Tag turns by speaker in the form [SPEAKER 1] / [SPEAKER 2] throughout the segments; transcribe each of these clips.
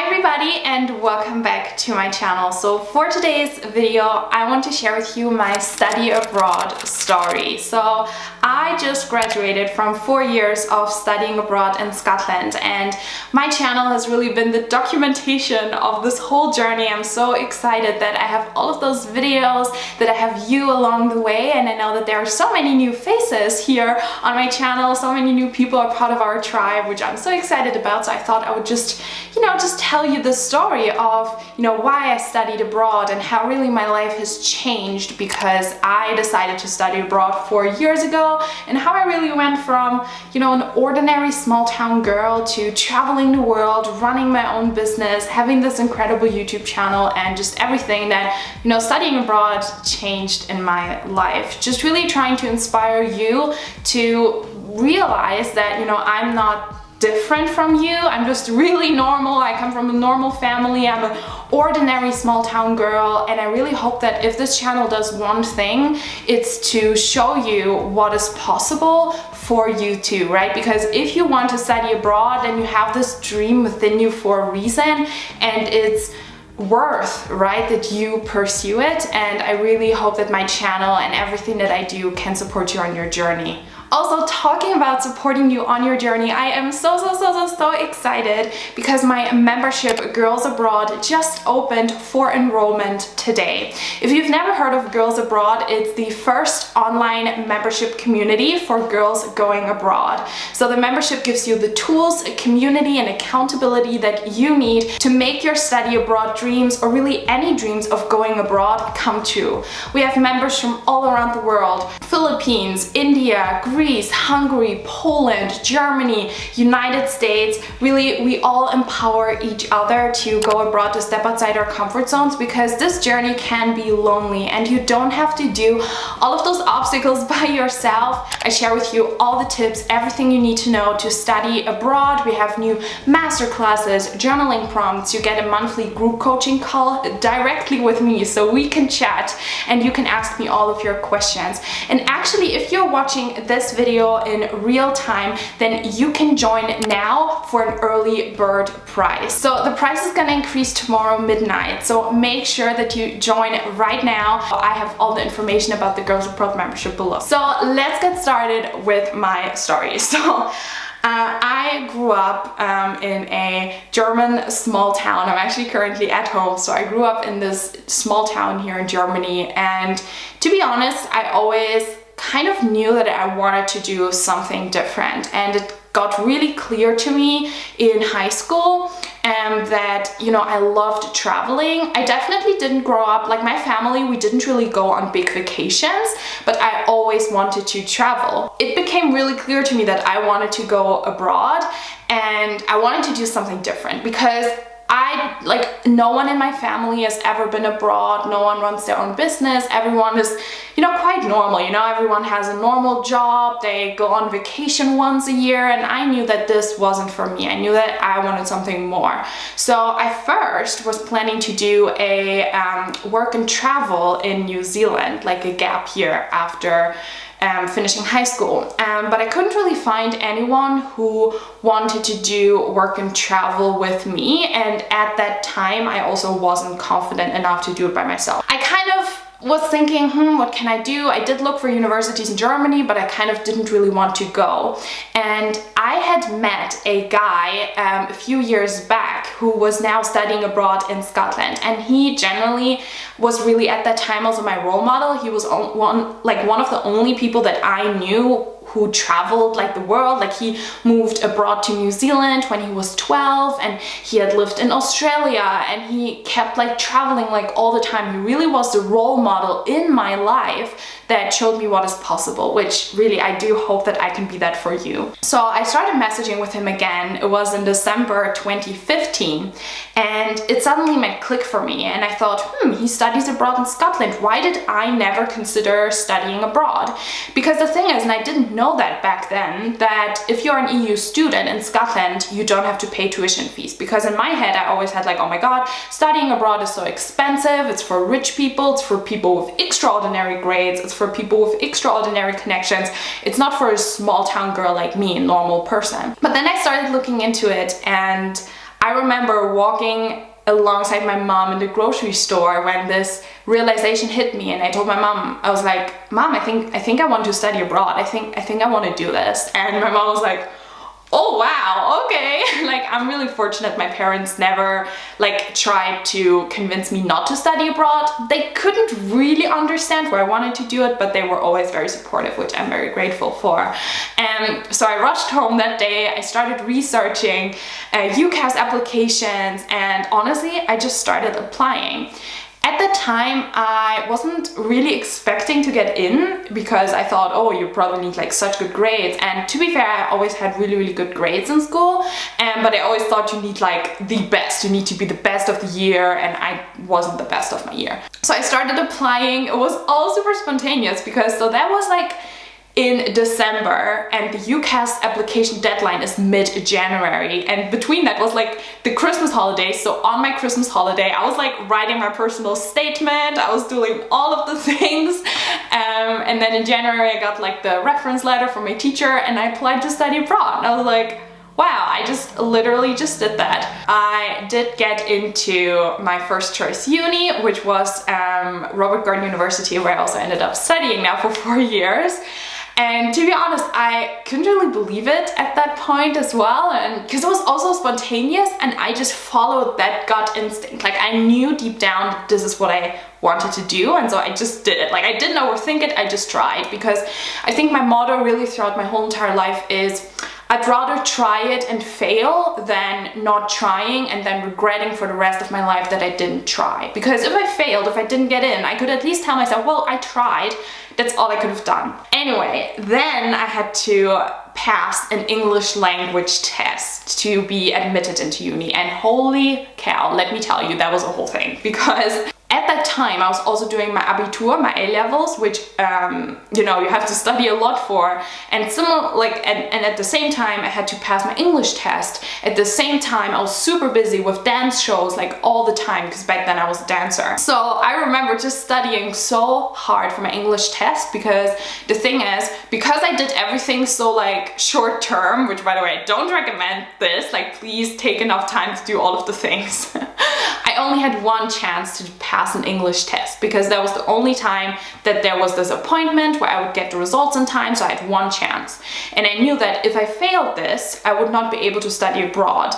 [SPEAKER 1] Hi everybody and welcome back to my channel. So for today's video I want to share with you my study abroad story. So I just graduated from 4 years of studying abroad in Scotland, and my channel has really been the documentation of this whole journey. I'm so excited that I have all of those videos, that I have you along the way, and I know that there are so many new faces here on my channel. So many new people are part of our tribe, which I'm so excited about. So I thought I would just tell you the story of, why I studied abroad and how really my life has changed because I decided to study abroad 4 years ago, and how I really went from, an ordinary small town girl to traveling the world, running my own business, having this incredible YouTube channel, and just everything that, studying abroad changed in my life. Just really trying to inspire you to realize that, I'm not different from you. I'm just really normal. I come from a normal family. I'm an ordinary small town girl, and I really hope that if this channel does one thing, it's to show you what is possible for you too, right? Because if you want to study abroad, then you have this dream within you for a reason, and it's worth, right, that you pursue it. And I really hope that my channel and everything that I do can support you on your journey. Also, talking about supporting you on your journey, I am so excited because my membership Girls Abroad just opened for enrollment today. If you've never heard of Girls Abroad, it's the first online membership community for girls going abroad. So the membership gives you the tools, community, and accountability that you need to make your study abroad dreams, or really any dreams of going abroad, come true. We have members from all around the world: Philippines, India, Greece, Hungary, Poland, Germany, United States. Really, we all empower each other to go abroad, to step outside our comfort zones, because this journey can be lonely and you don't have to do all of those obstacles by yourself. I share with you all the tips, everything you need to know to study abroad. We have new master classes, journaling prompts. You get a monthly group coaching call directly with me so we can chat and you can ask me all of your questions. And actually, if you're watching this video in real time, then you can join now for an early bird price. So the price is gonna increase tomorrow midnight, so make sure that you join right now. I have all the information about the Girls Abroad membership below. So let's get started with my story. So I grew up in a German small town. I'm actually currently at home. So I grew up in this small town here in Germany, and to be honest, I always kind of knew that I wanted to do something different, and it got really clear to me in high school that I loved traveling. I definitely didn't grow up like my family. We didn't really go on big vacations, but I always wanted to travel. It became really clear to me that I wanted to go abroad and I wanted to do something different, because no one in my family has ever been abroad. No one runs their own business. Everyone is, quite normal. Everyone has a normal job. They go on vacation once a year, and I knew that this wasn't for me. I knew that I wanted something more. So I first was planning to do a work and travel in New Zealand, like a gap year after finishing high school, but I couldn't really find anyone who wanted to do work and travel with me, and at that time I also wasn't confident enough to do it by myself. I kind of was thinking, what can I do? I did look for universities in Germany, but I kind of didn't really want to go. And I had met a guy a few years back who was now studying abroad in Scotland, and he generally was really at that time also my role model. He was one of the only people that I knew who traveled the world. He moved abroad to New Zealand when he was 12, and he had lived in Australia, and he kept traveling all the time. He really was the role model in my life that showed me what is possible, which really I do hope that I can be that for you. So I started messaging with him again. It was in December 2015, and it suddenly made click for me, and I thought, he studies abroad in Scotland. Why did I never consider studying abroad? Because the thing is, and I didn't know that back then, that if you're an EU student in Scotland, you don't have to pay tuition fees. Because in my head, I always had oh my god, studying abroad is so expensive. It's for rich people. It's for people with extraordinary grades. It's for people with extraordinary connections. It's not for a small town girl like me, a normal person. But then I started looking into it, and I remember walking alongside my mom in the grocery store when this realization hit me, and I told my mom, I was like, Mom, I think I want to study abroad. I think I want to do this. And my mom was like, oh wow, okay. Like, I'm really fortunate my parents never like tried to convince me not to study abroad. They couldn't really understand why I wanted to do it, but they were always very supportive, which I'm very grateful for. And so I rushed home that day. I started researching UCAS applications, and honestly, I just started applying. At the time, I wasn't really expecting to get in because I thought, oh, you probably need like such good grades. And to be fair, I always had really, really good grades in school. But I always thought you need like the best. You need to be the best of the year, and I wasn't the best of my year. So I started applying. It was all super spontaneous because so that was like in December, and the UCAS application deadline is mid-January, and between that was like the Christmas holiday. So on my Christmas holiday, I was like writing my personal statement, I was doing all of the things, and then in January I got like the reference letter from my teacher, and I applied to study abroad. And I was like, wow, I just literally just did that. I did get into my first choice uni, which was Robert Gordon University, where I also ended up studying now for 4 years. And to be honest, I couldn't really believe it at that point as well, and because it was also spontaneous, and I just followed that gut instinct. Like, I knew deep down that this is what I wanted to do, and so I just did it. Like, I didn't overthink it, I just tried, because I think my motto really throughout my whole entire life is I'd rather try it and fail than not trying and then regretting for the rest of my life that I didn't try. Because if I failed, if I didn't get in, I could at least tell myself, well, I tried. That's all I could have done. Anyway, then I had to pass an English language test to be admitted into uni, and holy cow, let me tell you, that was a whole thing, because at that time I was also doing my Abitur, my A-levels, which you know, you have to study a lot for, and similar, like, and at the same time I had to pass my English test. At the same time I was super busy with dance shows, like all the time, because back then I was a dancer. So I remember just studying so hard for my English test, because the thing is, because I did everything so like short term, which by the way I don't recommend this, like please take enough time to do all of the things. I only had one chance to pass an English test, because that was the only time that there was this appointment where I would get the results in time, so I had one chance. And I knew that if I failed this, I would not be able to study abroad.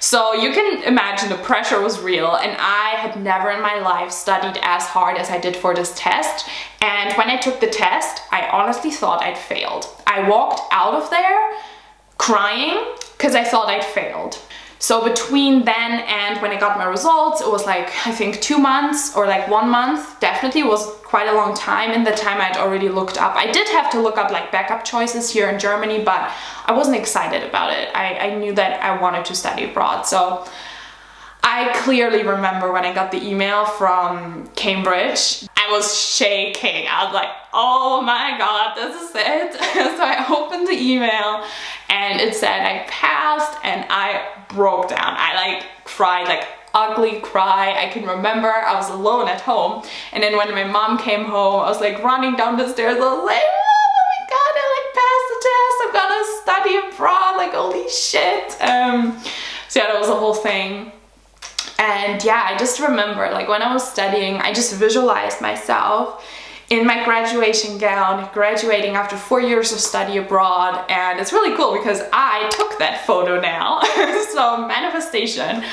[SPEAKER 1] So you can imagine the pressure was real, and I had never in my life studied as hard as I did for this test. And when I took the test, I honestly thought I'd failed. I walked out of there crying because I thought I'd failed. So between then and when I got my results, it was like, I think 2 months or like 1 month. Definitely was quite a long time. In the time I'd already looked up. I did have to look up like backup choices here in Germany, but I wasn't excited about it. I knew that I wanted to study abroad. So I clearly remember when I got the email from Cambridge, I was shaking. I was like, oh my God, this is it. So I opened the email and it said I passed, and I broke down. I like cried, like ugly cry. I can remember I was alone at home, and then when my mom came home, I was like running down the stairs. I was like, oh my God, I like passed the test. I'm gonna study abroad, like holy shit. So yeah, that was a whole thing. And yeah, I just remember like when I was studying, I just visualized myself in my graduation gown, graduating after 4 years of study abroad. And it's really cool because I took that photo now. So manifestation.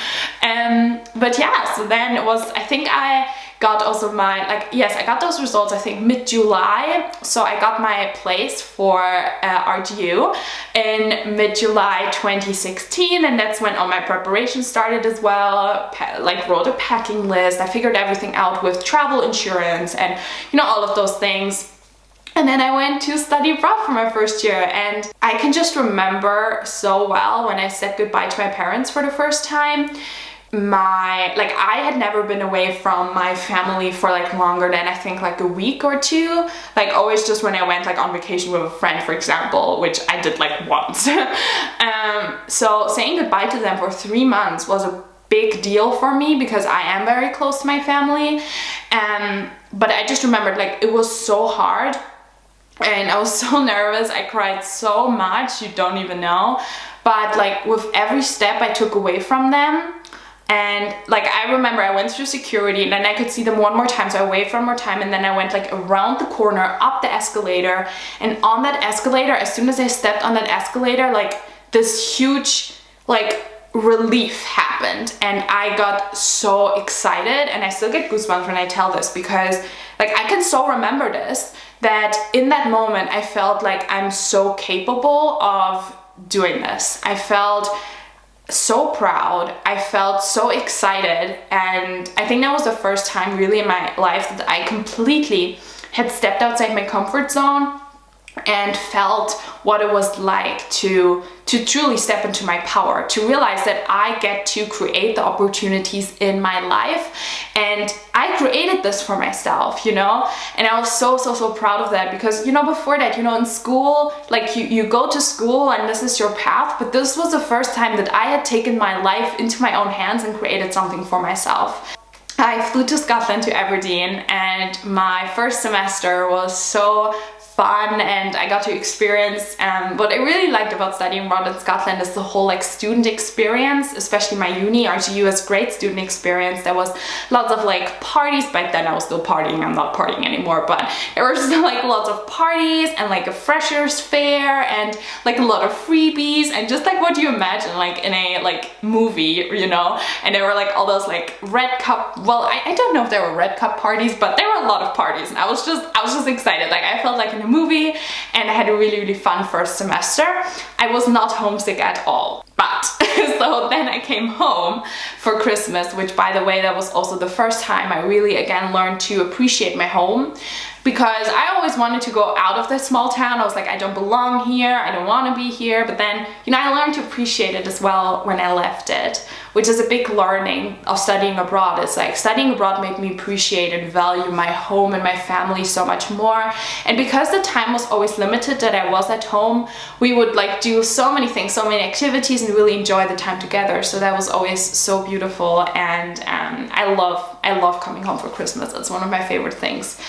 [SPEAKER 1] But yeah, so then it was, I think I got also my, like, yes, I got those results I think mid-July. So I got my place for RGU in mid-July 2016, and that's when all my preparation started as well. Like wrote a packing list, I figured everything out with travel insurance and you know, all of those things. And then I went to study abroad for my first year, and I can just remember so well when I said goodbye to my parents for the first time. I had never been away from my family for like longer than I think like a week or two, like always just when I went like on vacation with a friend, for example, which I did like once. So saying goodbye to them for 3 months was a big deal for me because I am very close to my family. But I just remembered like it was so hard and I was so nervous. I cried so much, you don't even know. but like with every step I took away from them, and like I remember I went through security and then I could see them one more time, so I waved one more time, and then I went like around the corner, up the escalator, and on that escalator, as soon as I stepped on that escalator, like this huge like relief happened, and I got so excited, and I still get goosebumps when I tell this, because like I can so remember this, that in that moment I felt like I'm so capable of doing this. I felt so proud, I felt so excited, and I think that was the first time really in my life that I completely had stepped outside my comfort zone and felt what it was like to truly step into my power, to realize that I get to create the opportunities in my life, and I created this for myself, you know. And I was so proud of that, because, you know, before that, you know, in school, like you go to school and this is your path, but this was the first time that I had taken my life into my own hands and created something for myself. I flew to Scotland, to Aberdeen, and my first semester was so fun, and I got to experience what I really liked about studying abroad in Scotland is the whole like student experience, especially my uni. RGU has great student experience. There was lots of like parties. Back then I was still partying, I'm not partying anymore, but there were still like lots of parties and like a freshers fair and like a lot of freebies and just like what you imagine like in a like movie, you know. And there were like all those like red cup, well, I don't know if there were red cup parties, but there were a lot of parties, and I was just excited. Like I felt like in a movie, and I had a really fun first semester. I was not homesick at all, but so then I came home for Christmas, which by the way, that was also the first time I really again learned to appreciate my home, because I always wanted to go out of this small town. I was like, I don't belong here, I don't want to be here. But then, you know, I learned to appreciate it as well when I left it, which is a big learning of studying abroad. It's like studying abroad made me appreciate and value my home and my family so much more. And because the time was always limited that I was at home, we would like do so many things, so many activities, and really enjoy the time together. So that was always so beautiful, and I love coming home for Christmas. It's one of my favorite things.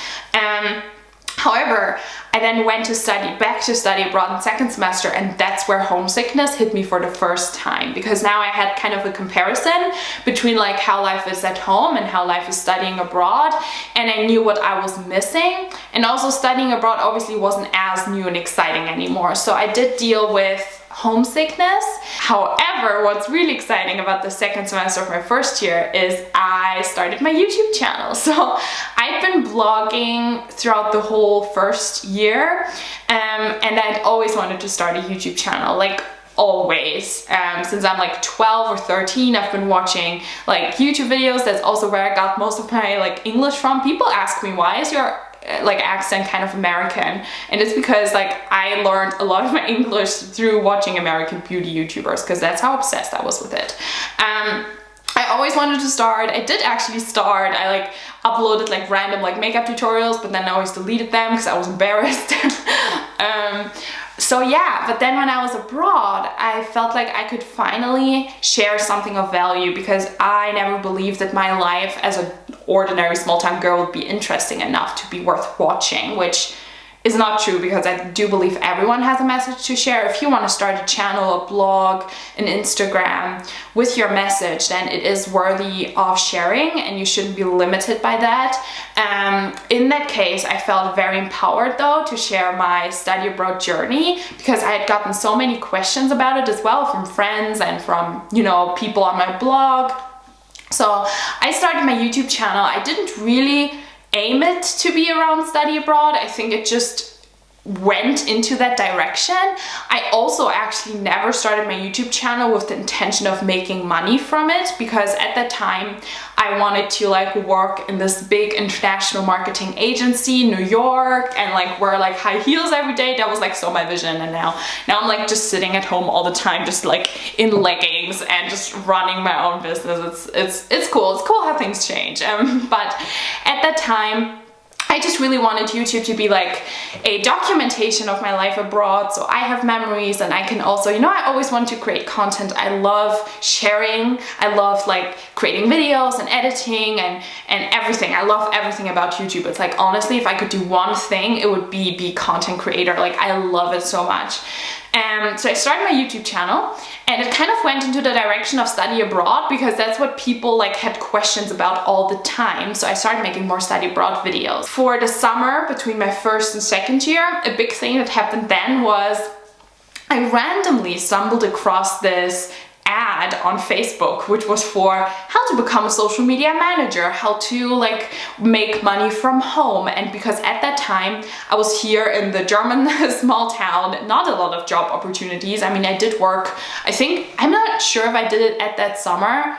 [SPEAKER 1] However, I then went to back to study abroad in second semester, and that's where homesickness hit me for the first time, because now I had kind of a comparison between like how life is at home and how life is studying abroad, and I knew what I was missing. And also studying abroad obviously wasn't as new and exciting anymore, so I did deal with homesickness. However, what's really exciting about the second semester of my first year is I started my YouTube channel. So I'd been blogging throughout the whole first year, and I'd always wanted to start a YouTube channel, like always. Since I'm like 12 or 13, I've been watching like YouTube videos. That's also where I got most of my like English from. People ask me, why is your like accent kind of American? And it's because like I learned a lot of my English through watching American beauty YouTubers, because that's how obsessed I was with it. I always wanted to start. I did actually start. I like uploaded like random like makeup tutorials, but then I always deleted them because I was embarrassed. So yeah, but then when I was abroad, I felt like I could finally share something of value, because I never believed that my life as an ordinary small-town girl would be interesting enough to be worth watching, which is not true, because I do believe everyone has a message to share. If you want to start a channel, a blog, an Instagram with your message, then it is worthy of sharing, and you shouldn't be limited by that. In that case, I felt very empowered though to share my study abroad journey, because I had gotten so many questions about it as well from friends and from, you know, people on my blog. So I started my YouTube channel. I didn't really aim it to be around study abroad. I think it just went into that direction. I also actually never started my YouTube channel with the intention of making money from it, because at that time I wanted to like work in this big international marketing agency in New York and like wear like high heels every day. That was like so my vision. And now I'm like just sitting at home all the time, just like in leggings and just running my own business. It's cool. It's cool how things change. But at that time, I just really wanted YouTube to be like a documentation of my life abroad, so I have memories, and I can also, you know, I always wanted to create content. I love sharing. I love like creating videos and editing and everything. I love everything about YouTube. It's like, honestly, if I could do one thing, it would be content creator. Like I love it so much. So I started my YouTube channel, and it kind of went into the direction of study abroad because that's what people like had questions about all the time. So I started making more study abroad videos. For the summer between my first and second year, a big thing that happened then was I randomly stumbled across this ad on Facebook, which was for how to become a social media manager, how to like make money from home. And because at that time I was here in the German small town, not a lot of job opportunities. I mean, I did work, I'm not sure if I did it at that summer.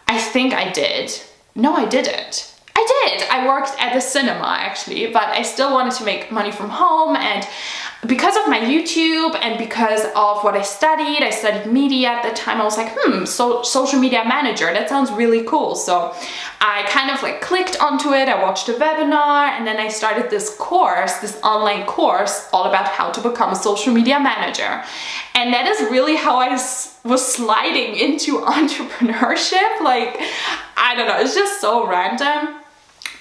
[SPEAKER 1] I think I did. No, I didn't. I did. I worked at the cinema actually, but I still wanted to make money from home, and because of my YouTube and because of what I studied media at the time, I was like, so social media manager, that sounds really cool. So I kind of like clicked onto it, I watched a webinar, and then I started this course, this online course all about how to become a social media manager. And that is really how I was sliding into entrepreneurship. Like, I don't know, it's just so random.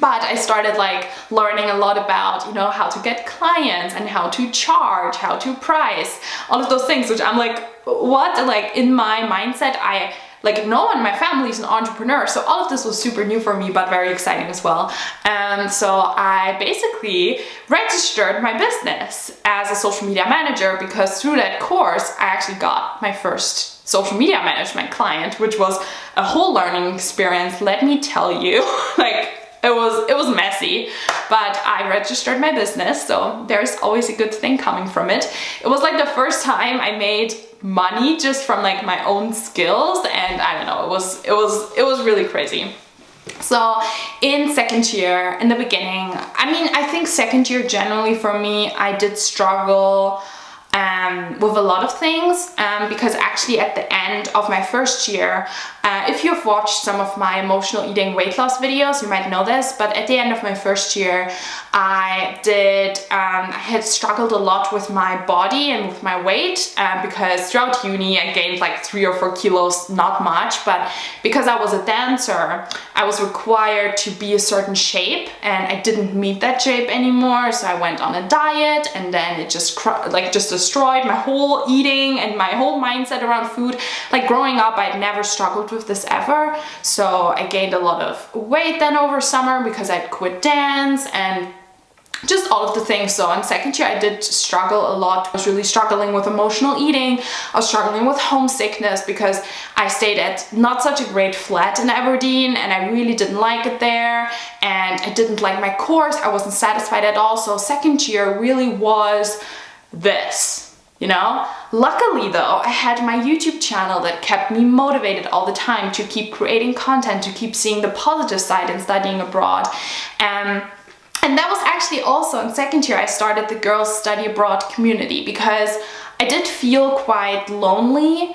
[SPEAKER 1] But I started like learning a lot about, you know, how to get clients and how to charge, how to price, all of those things, which I'm like, what? Like in my mindset, no one in my family is an entrepreneur. So all of this was super new for me, but very exciting as well. So I basically registered my business as a social media manager because through that course, I actually got my first social media management client, which was a whole learning experience. Let me tell you, like, it was messy, but I registered my business, so there's always a good thing coming from it. It was like the first time I made money just from like my own skills, and I don't know, it was really crazy. So in second year, in the beginning, I mean, I think second year generally for me, I did struggle with a lot of things because actually at the end of my first year, if you've watched some of my emotional eating weight loss videos, you might know this, but at the end of my first year, I had struggled a lot with my body and with my weight because throughout uni I gained like 3 or 4 kilos, not much, but because I was a dancer, I was required to be a certain shape and I didn't meet that shape anymore, so I went on a diet, and then it just destroyed my whole eating and my whole mindset around food. Like growing up, I'd never struggled with this ever, so I gained a lot of weight then over summer because I'd quit dance and just all of the things. So in second year I did struggle a lot. I was really struggling with emotional eating. I was struggling with homesickness because I stayed at not such a great flat in Aberdeen and I really didn't like it there, and I didn't like my course. I wasn't satisfied at all. So second year really was this, you know? Luckily though, I had my YouTube channel that kept me motivated all the time to keep creating content, to keep seeing the positive side in studying abroad. And that was actually also in second year I started the Girls Study Abroad community because I did feel quite lonely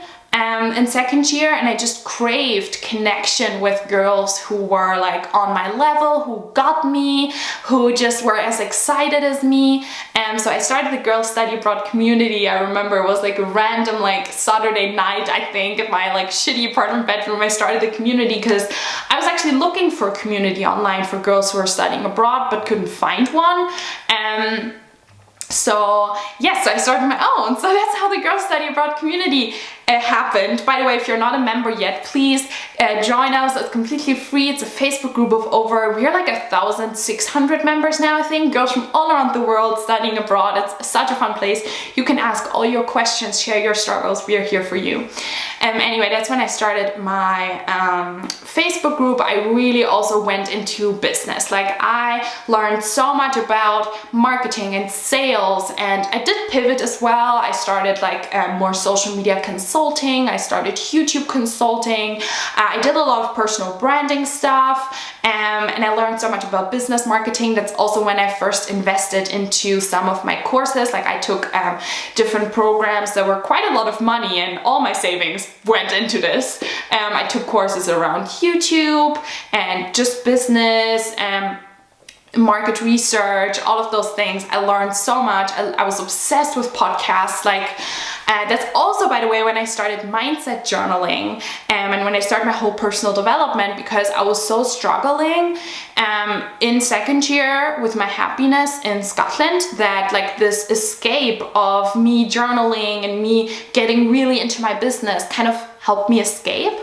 [SPEAKER 1] in second year, and I just craved connection with girls who were like on my level, who got me, who just were as excited as me. And so I started the Girls Study Abroad community. I remember it was like a random like Saturday night, I think, in my like shitty apartment bedroom. I started the community because I was actually looking for a community online for girls who are studying abroad but couldn't find one. So yes, I started my own. So that's how the Girls Study Abroad community happened. By the way, if you're not a member yet, please join us. It's completely free. It's a Facebook group of we're like 1,600 members now, I think. Girls from all around the world studying abroad. It's such a fun place. You can ask all your questions, share your struggles. We are here for you. Anyway, that's when I started my Facebook group. I really also went into business. Like I learned so much about marketing and sales, and I did pivot as well. I started like more social media consulting. I started YouTube consulting. I did a lot of personal branding stuff, and I learned so much about business marketing. That's also when I first invested into some of my courses. Like I took different programs that were quite a lot of money, and all my savings went into this. I took courses around YouTube and just business, market research, all of those things. I learned so much. I was obsessed with podcasts. Like that's also, by the way, when I started mindset journaling and when I started my whole personal development, because I was so struggling in second year with my happiness in Scotland, that like this escape of me journaling and me getting really into my business kind of helped me escape.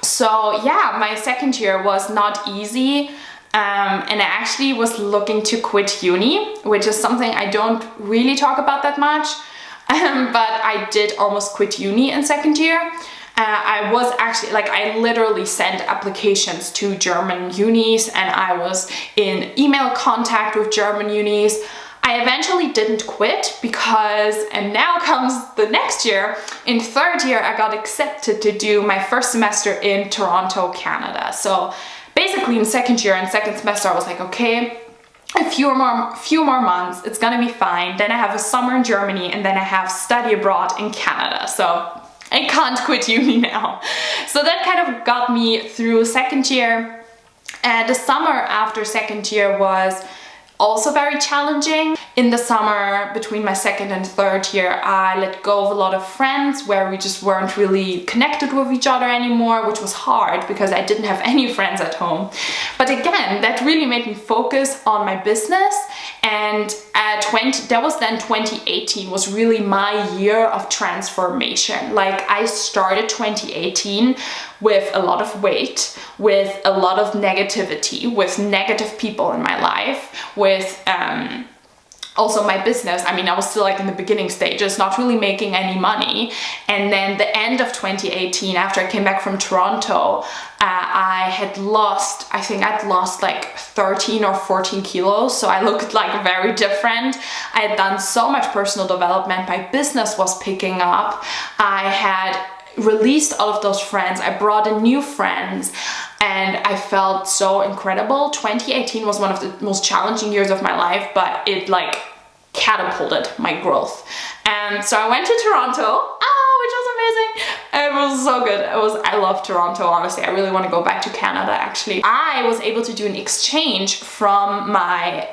[SPEAKER 1] So yeah, my second year was not easy. And I actually was looking to quit uni, which is something I don't really talk about that much. But I did almost quit uni in second year. I was actually, like, I literally sent applications to German unis and I was in email contact with German unis. I eventually didn't quit because, and now comes the next year, in third year I got accepted to do my first semester in Toronto, Canada. So basically in second year and second semester I was like, okay, a few more months, it's gonna be fine. Then I have a summer in Germany and then I have study abroad in Canada. So I can't quit uni now. So that kind of got me through second year. The summer after second year was also very challenging. In the summer between my second and third year, I let go of a lot of friends where we just weren't really connected with each other anymore, which was hard because I didn't have any friends at home. But again, that really made me focus on my business. And that was then 2018 was really my year of transformation. Like I started 2018 with a lot of weight, with a lot of negativity, with negative people in my life, with also my business. I mean, I was still like in the beginning stages, not really making any money. And then the end of 2018, after I came back from Toronto, I think I'd lost like 13 or 14 kilos. So I looked like very different. I had done so much personal development. My business was picking up. I had released all of those friends. I brought in new friends and I felt so incredible. 2018 was one of the most challenging years of my life, but it like catapulted my growth. And so I went to Toronto, which was amazing. It was so good. I love Toronto, honestly. I really want to go back to Canada, actually. I was able to do an exchange from my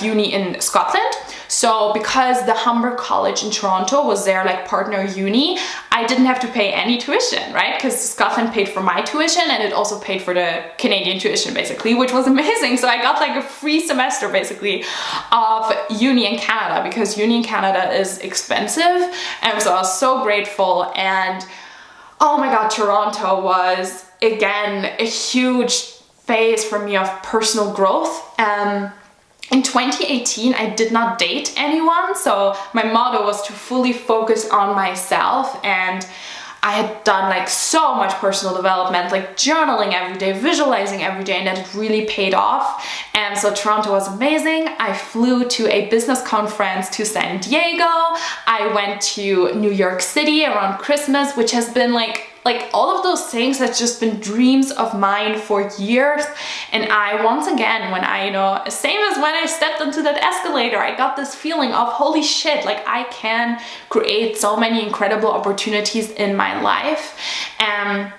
[SPEAKER 1] uni in Scotland. So because the Humber College in Toronto was their like partner uni, I didn't have to pay any tuition, right? Because Scotland paid for my tuition and it also paid for the Canadian tuition basically, which was amazing. So I got like a free semester basically of uni in Canada, because uni in Canada is expensive. And so I was so grateful. And oh my God, Toronto was again a huge phase for me of personal growth. In 2018, I did not date anyone, so my motto was to fully focus on myself, and I had done like so much personal development, like journaling every day, visualizing every day, and that it really paid off. And so Toronto was amazing. I flew to a business conference to San Diego. I went to New York City around Christmas, which has been like all of those things that's just been dreams of mine for years. And I, once again, when I, same as when I stepped into that escalator, I got this feeling of holy shit, like I can create so many incredible opportunities in my life. And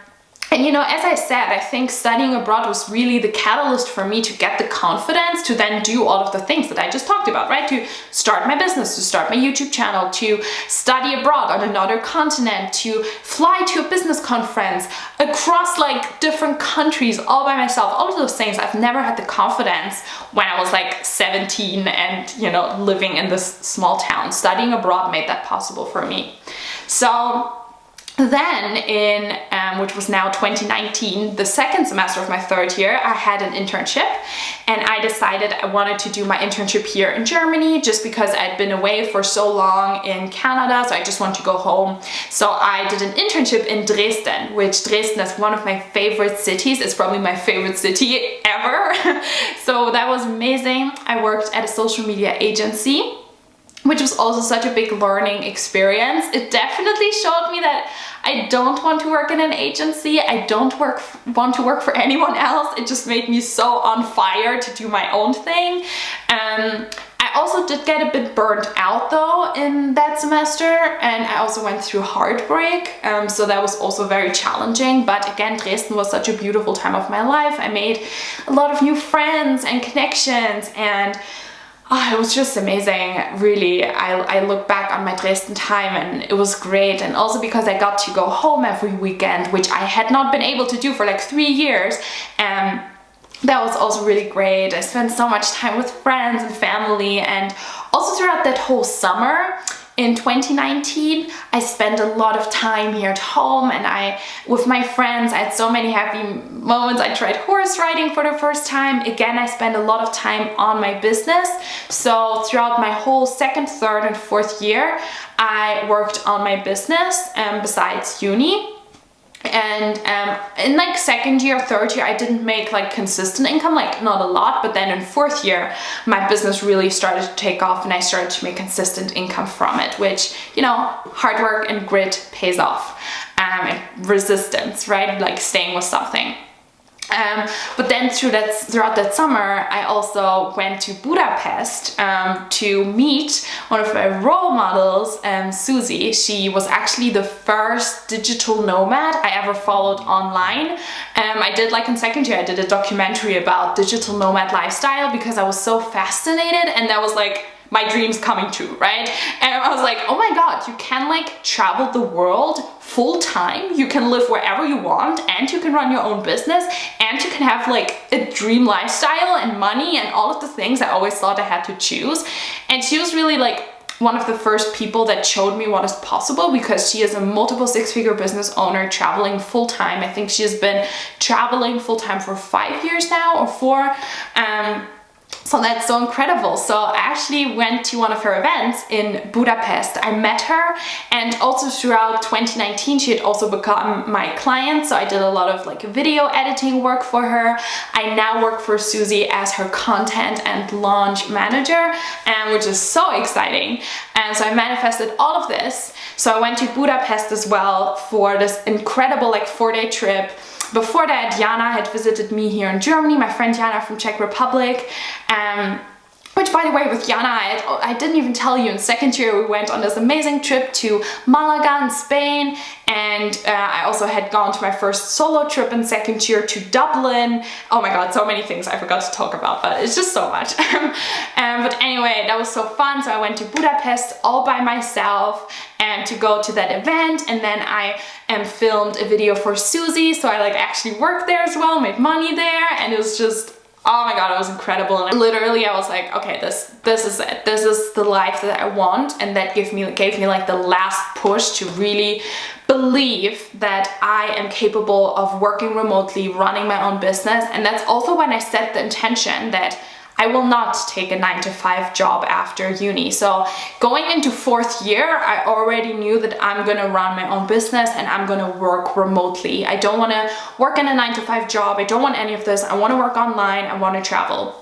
[SPEAKER 1] as I said, I think studying abroad was really the catalyst for me to get the confidence to then do all of the things that I just talked about, right? To start my business, to start my YouTube channel, to study abroad on another continent, to fly to a business conference across like different countries all by myself. All of those things, I've never had the confidence when I was like 17 and, living in this small town. Studying abroad made that possible for me. So then in, which was now 2019, the second semester of my third year, I had an internship, and I decided I wanted to do my internship here in Germany just because I'd been away for so long in Canada, so I just wanted to go home. So I did an internship in Dresden, which Dresden is one of my favorite cities. It's probably my favorite city ever. So that was amazing. I worked at a social media agency, which was also such a big learning experience. It definitely showed me that I don't want to work in an agency. I don't want to work for anyone else. It just made me so on fire to do my own thing. I I also did get a bit burnt out though in that semester, and I also went through heartbreak, so that was also very challenging. But again, Dresden was such a beautiful time of my life. I made a lot of new friends and connections, and it was just amazing, really. I look back on my Dresden time and it was great, and also because I got to go home every weekend, which I had not been able to do for like 3 years, and that was also really great. I spent so much time with friends and family, and also throughout that whole summer in 2019, I spent a lot of time here at home, and with my friends, I had so many happy moments. I tried horse riding for the first time. Again, I spent a lot of time on my business. So throughout my whole second, third, and fourth year, I worked on my business besides uni. And in like second year, third year, I didn't make like consistent income, like not a lot, but then in fourth year, my business really started to take off and I started to make consistent income from it, which, you know, hard work and grit pays off, and resistance, right? Like staying with something. But then throughout that summer, I also went to Budapest to meet one of my role models, Susie. She was actually the first digital nomad I ever followed online. I did, like in second year, I did a documentary about digital nomad lifestyle because I was so fascinated, and that was like my dreams coming true, right? And I was like, oh my God, you can like travel the world full time, you can live wherever you want, and you can run your own business, and you can have like a dream lifestyle and money and all of the things I always thought I had to choose. And she was really like one of the first people that showed me what is possible, because she is a multiple six-figure business owner traveling full-time. I think she has been traveling full-time for 5 years now, or 4. So that's so incredible. So I actually went to one of her events in Budapest. I met her, and also throughout 2019 she had also become my client. So I did a lot of like video editing work for her. I now work for Susie as her content and launch manager, which is so exciting. And so I manifested all of this. So I went to Budapest as well for this incredible like 4-day trip. Before that, Jana had visited me here in Germany, my friend Jana from Czech Republic. Which, by the way, with Jana, I didn't even tell you, in second year we went on this amazing trip to Malaga in Spain, and I also had gone to my first solo trip in second year to Dublin. Oh my God, so many things I forgot to talk about, but it's just so much. But anyway, that was so fun. So I went to Budapest all by myself and to go to that event, and then I filmed a video for Susie. So I like actually worked there as well, made money there, and it was just, oh my God, it was incredible. And literally I was like, okay, this is it. This is the life that I want. And that gave me like the last push to really believe that I am capable of working remotely, running my own business. And that's also when I set the intention that I will not take a 9-to-5 job after uni. So going into fourth year, I already knew that I'm gonna run my own business and I'm gonna work remotely. I don't wanna work in a 9-to-5 job. I don't want any of this. I wanna work online. I wanna travel.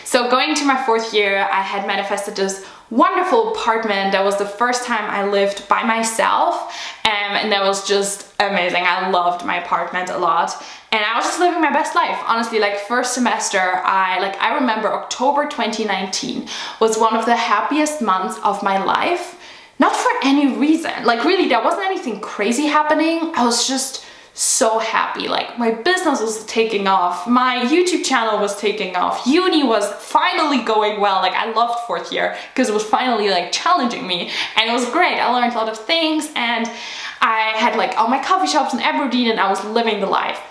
[SPEAKER 1] So going to my fourth year, I had manifested this wonderful apartment. That was the first time I lived by myself, and that was just amazing. I loved my apartment a lot, and I was just living my best life. Honestly, like first semester, I remember October 2019 was one of the happiest months of my life. Not for any reason, like really there wasn't anything crazy happening. I was just so happy. Like my business was taking off, my YouTube channel was taking off, uni was finally going well. Like I loved fourth year because it was finally like challenging me, and it was great. I learned a lot of things, and I had like all my coffee shops in Aberdeen, and I was living the life.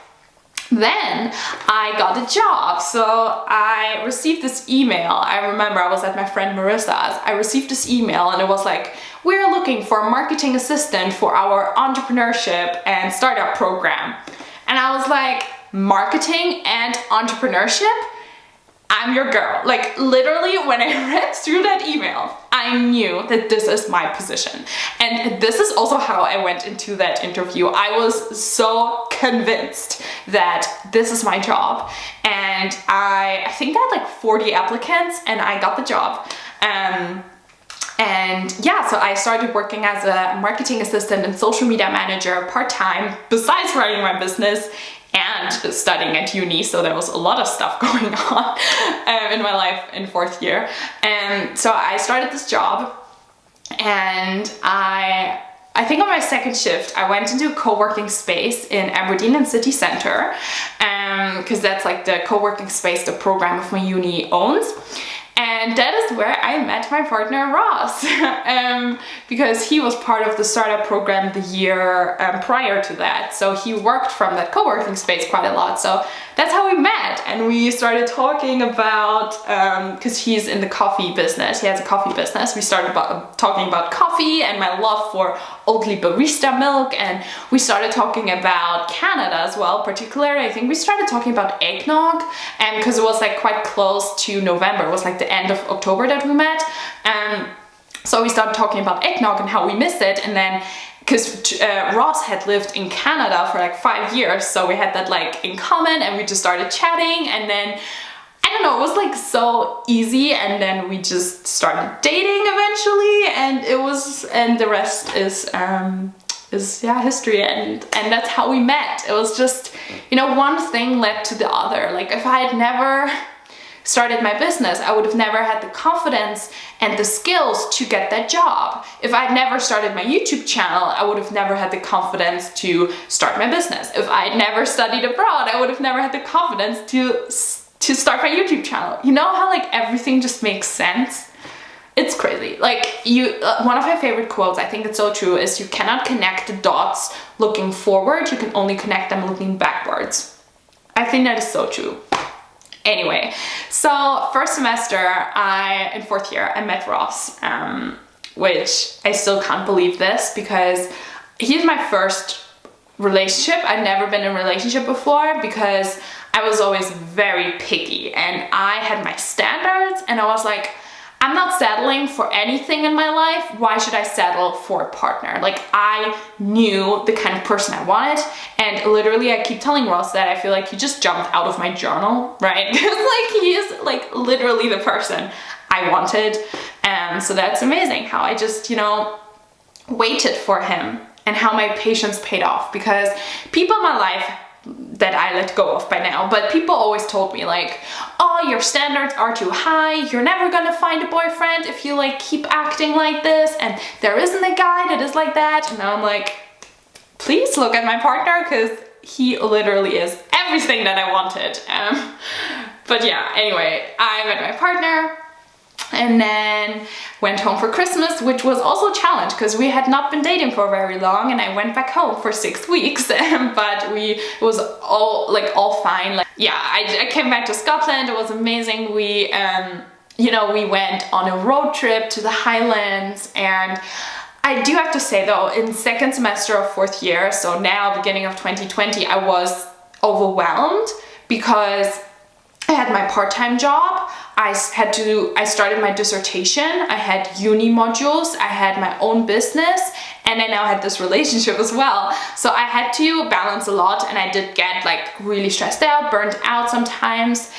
[SPEAKER 1] Then I got a job. So I received this email. I remember I was at my friend Marissa's. I received this email, and it was like, we're looking for a marketing assistant for our entrepreneurship and startup program. And I was like, marketing and entrepreneurship? I'm your girl. Like literally when I read through that email, I knew that this is my position. And this is also how I went into that interview. I was so convinced that this is my job. And I think I had like 40 applicants, and I got the job. And yeah, so I started working as a marketing assistant and social media manager part-time, besides running my business. And and studying at uni, so there was a lot of stuff going on in my life in 4th year. And so I started this job, and I think on my 2nd shift, I went into a co-working space in Aberdeen in city center, because that's like the co-working space the program of my uni owns. And that is where I met my partner Ross, because he was part of the startup program the year prior to that. So he worked from that co-working space quite a lot. So that's how we met, and we started talking about, because he's in the coffee business, he has a coffee business. We started talking about coffee and my love for Oatly barista milk, and we started talking about Canada as well, particularly. I think we started talking about eggnog, and because it was like quite close to November, it was like the end of October that we met, so we started talking about eggnog and how we miss it. And then because Ross had lived in Canada for like 5 years, so we had that like in common, and we just started chatting, and then I don't know, it was like so easy, and then we just started dating eventually, and the rest is yeah, history, and that's how we met. It was just, you know, one thing led to the other. Like if I had never started my business, I would have never had the confidence and the skills to get that job. If I'd never started my YouTube channel, I would have never had the confidence to start my business. If I'd never studied abroad, I would have never had the confidence to start my YouTube channel. You know how like everything just makes sense? It's crazy. Like one of my favorite quotes, I think it's so true, is you cannot connect the dots looking forward, you can only connect them looking backwards. I think that is so true. Anyway, so 1st semester, in 4th year, I met Ross, which I still can't believe this, because he's my first relationship. I'd never been in a relationship before, because I was always very picky, and I had my standards, and I was like, I'm not settling for anything in my life. Why should I settle for a partner? Like I knew the kind of person I wanted, and literally I keep telling Ross that I feel like he just jumped out of my journal, right? Because like he is like literally the person I wanted, and so that's amazing how I just, you know, waited for him, and how my patience paid off, because people in my life that I let go of by now, but people always told me like, oh, your standards are too high, you're never gonna find a boyfriend if you like keep acting like this, and there isn't a guy that is like that. And now I'm like, please look at my partner, because he literally is everything that I wanted. But yeah, anyway, I met my partner, and then went home for Christmas, which was also a challenge because we had not been dating for very long, and I went back home for 6 weeks. But it was all fine. Like, yeah, I came back to Scotland. It was amazing. We you know, we went on a road trip to the Highlands, and I do have to say though, in 2nd semester of 4th year, so now beginning of 2020, I was overwhelmed because I had my part-time job, I started my dissertation, I had uni modules, I had my own business, and I now had this relationship as well. So I had to balance a lot, and I did get like really stressed out, burnt out sometimes.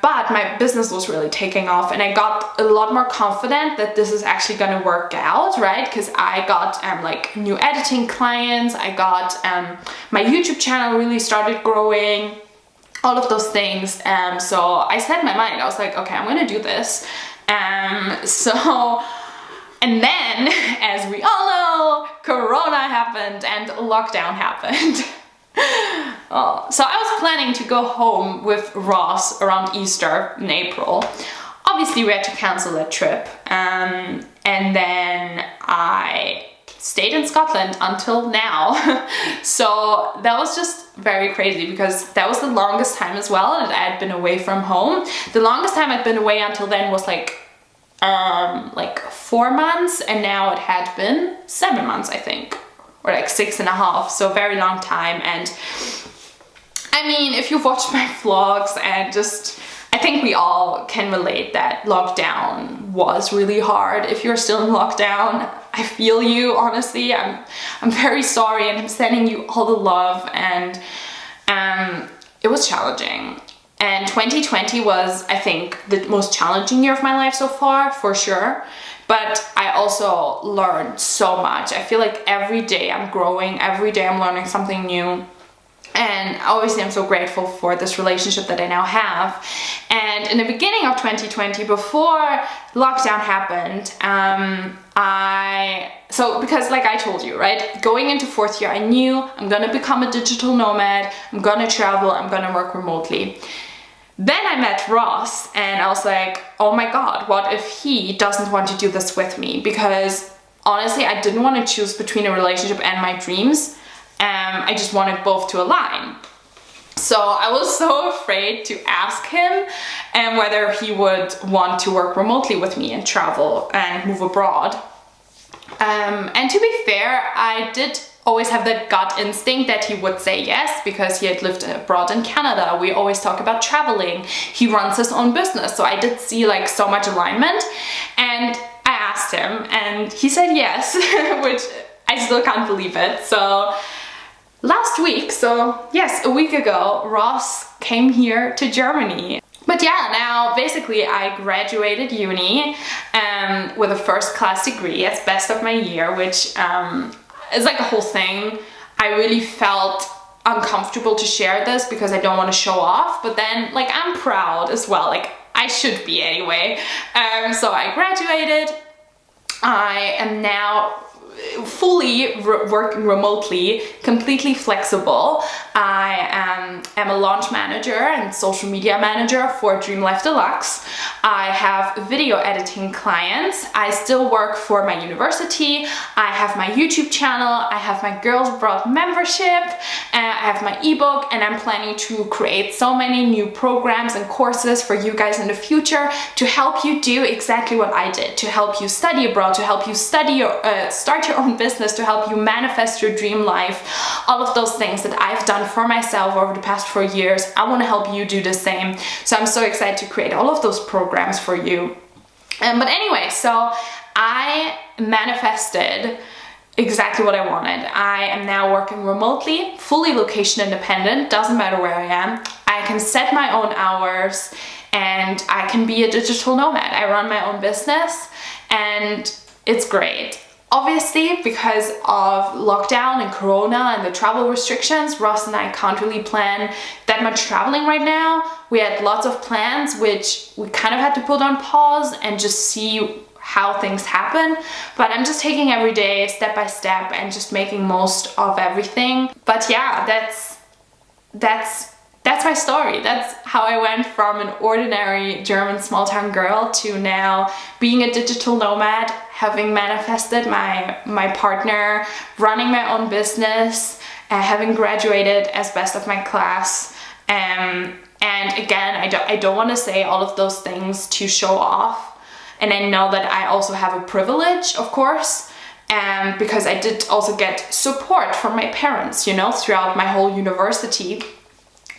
[SPEAKER 1] But my business was really taking off, and I got a lot more confident that this is actually gonna work out, right? Because I got like new editing clients, I got my YouTube channel really started growing, all of those things. So I set my mind, I was like, okay, I'm gonna do this. And then, as we all know, Corona happened and lockdown happened. So I was planning to go home with Ross around Easter in April. Obviously we had to cancel that trip, and then I stayed in Scotland until now. So that was just very crazy because that was the longest time as well that I had been away from home. The longest time I'd been away until then was like 4 months, and now it had been 7 months, I think, or like 6.5, so very long time. And I mean, if you've watched my vlogs, and just, I think we all can relate that lockdown was really hard. If you're still in lockdown, I feel you, honestly. I'm very sorry, and I'm sending you all the love, and it was challenging. And 2020 was, I think, the most challenging year of my life so far, for sure. But I also learned so much. I feel like every day I'm growing, every day I'm learning something new. And obviously I'm so grateful for this relationship that I now have. And in the beginning of 2020, before lockdown happened, because like I told you, right, going into 4th year, I knew I'm gonna become a digital nomad, I'm gonna travel, I'm gonna work remotely. Then I met Ross and I was like, oh my God, what if he doesn't want to do this with me? Because honestly, I didn't want to choose between a relationship and my dreams. I just wanted both to align. So I was so afraid to ask him whether he would want to work remotely with me and travel and move abroad. And to be fair, I did always have that gut instinct that he would say yes, because he had lived abroad in Canada. We always talk about traveling. He runs his own business. So I did see like so much alignment, and I asked him and he said yes, which I still can't believe it. So last week, so yes, a week ago, Ross came here to Germany. But yeah, now basically I graduated uni with a first class degree as best of my year, which is like a whole thing. I really felt uncomfortable to share this because I don't want to show off, but then like I'm proud as well, like I should be anyway. So I graduated. I am now fully working remotely, completely flexible. I am a launch manager and social media manager for Dream Life Deluxe. I have video editing clients. I still work for my university. I have my YouTube channel. I have my Girls Abroad membership. I have my ebook, and I'm planning to create so many new programs and courses for you guys in the future to help you do exactly what I did, to help you study abroad, to help you study or start your own business, to help you manifest your dream life. All of those things that I've done for myself over the past 4 years, I want to help you do the same. So I'm so excited to create all of those programs for you. But anyway, so I manifested exactly what I wanted. I am now working remotely, fully location independent, doesn't matter where I am. I can set my own hours and I can be a digital nomad. I run my own business and it's great. Obviously, because of lockdown and Corona and the travel restrictions, Ross and I can't really plan that much traveling right now. We had lots of plans, which we kind of had to put on pause and just see how things happen. But I'm just taking every day step by step and just making most of everything. But yeah, that's my story. That's how I went from an ordinary German small town girl to now being a digital nomad, having manifested my partner, running my own business, having graduated as best of my class. And again, I don't want to say all of those things to show off. And I know that I also have a privilege, of course, because I did also get support from my parents, you know, throughout my whole university.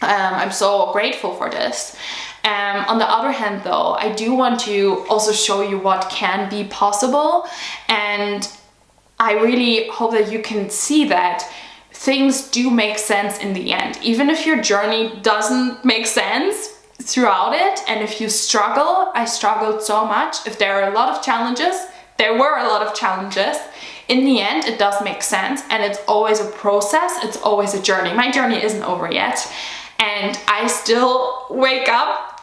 [SPEAKER 1] I'm so grateful for this. On the other hand though, I do want to also show you what can be possible, and I really hope that you can see that things do make sense in the end. Even if your journey doesn't make sense throughout it, and if you struggle, I struggled so much, if there are a lot of challenges, there were a lot of challenges, in the end it does make sense, and it's always a process, it's always a journey. My journey isn't over yet. And I still wake up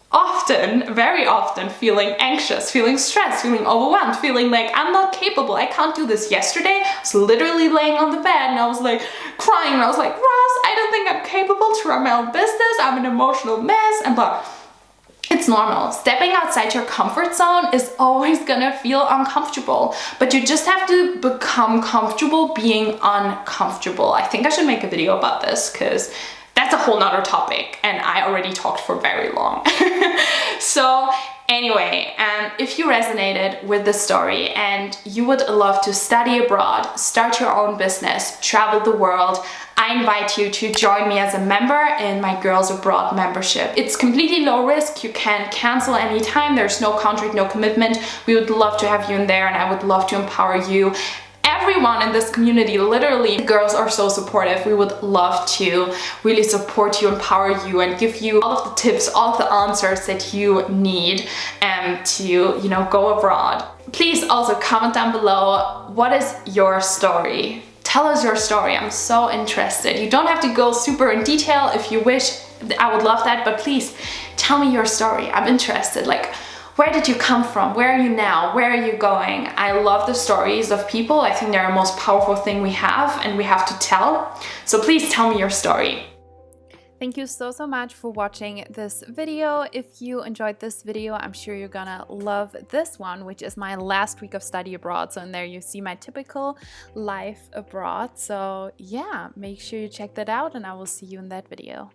[SPEAKER 1] often, very often, feeling anxious, feeling stressed, feeling overwhelmed, feeling like I'm not capable, I can't do this. Yesterday, I was literally laying on the bed and I was like crying, and I was like, Ross, I don't think I'm capable to run my own business, I'm an emotional mess, and blah. It's normal. Stepping outside your comfort zone is always gonna feel uncomfortable, but you just have to become comfortable being uncomfortable. I think I should make a video about this because that's a whole nother topic and I already talked for very long. So anyway, if you resonated with the story and you would love to study abroad, start your own business, travel the world, I invite you to join me as a member in my Girls Abroad membership. It's completely low risk, you can cancel anytime, there's no contract, no commitment. We would love to have you in there and I would love to empower you. Everyone in this community, literally, the girls are so supportive. We would love to really support you, empower you, and give you all of the tips, all of the answers that you need to, you know, go abroad. Please also comment down below, what is your story? tell us your story. I'm so interested. You don't have to go super in detail if you wish. I would love that, but please tell me your story. I'm interested. Like, where did you come from? Where are you now? Where are you going? I love the stories of people. I think they're the most powerful thing we have and we have to tell. So please tell me your story. Thank you so much for watching this video. If you enjoyed this video, I'm sure you're gonna love this one, which is my last week of study abroad. So in there you see my typical life abroad. So yeah, make sure you check that out and I will see you in that video.